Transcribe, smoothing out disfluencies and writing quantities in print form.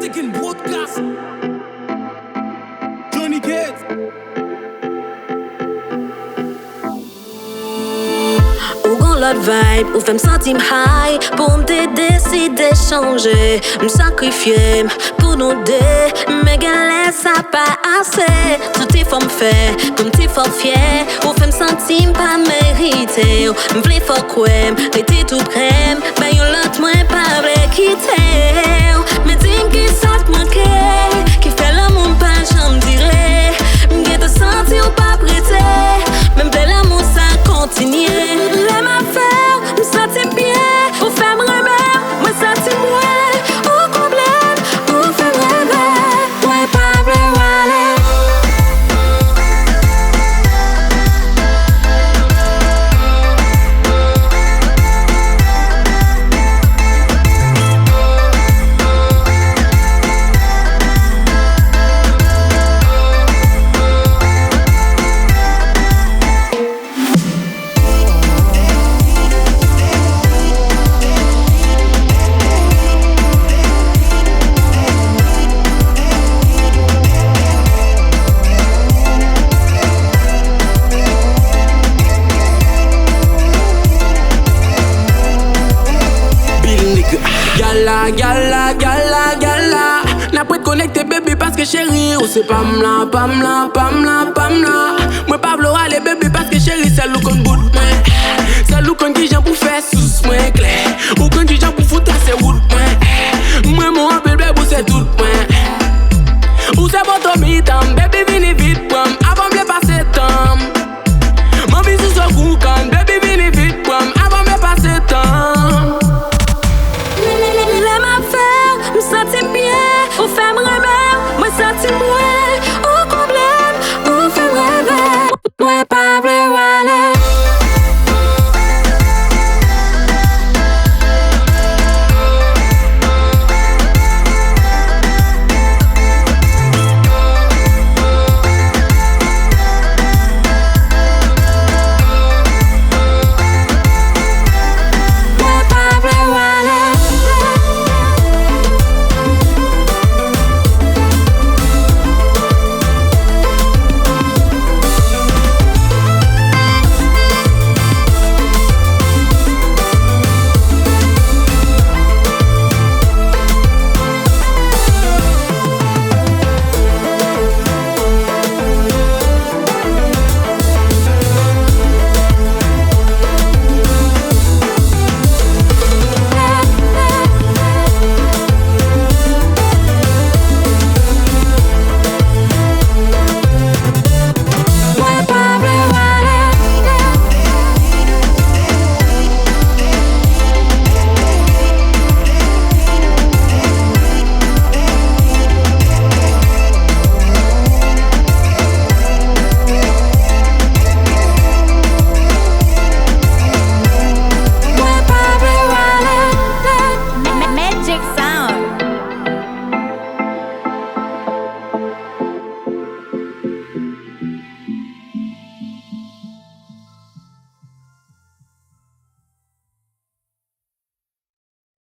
Taking broadcast. Johnny Gates. L'autre vibe, ou fait me sentir high. Pour me décider changer, me sacrifier pour nous deux. Mais galère ça pas assez. Tout est faut me faire, pour me t'y faut fier. Ou fait me sentir pas mérité. Me v'lait faut quoi, l'été tout crème. Ben yon l'autre moins pas v'lait quitter. Mais dis-moi qui ça te manquait, qui fait l'amour pas j'en dirais. M'g'est te sentir ou pas prêté. Même bel amour ça continue. Me sentir bien, ou faire me remettre, me sentir moins, ou complète, ou faire me rêver, ouais pas plus aller. Gala. N'a pas de connecter bébé parce que chérie, ou c'est pam la. Moi pas v'lora aller bébé parce que chérie, c'est l'ou qu'on bout, mais c'est l'ou qu'on dit j'en pour faire sous moi clair. Ou qu'on dit j'en pour foutre c'est wood.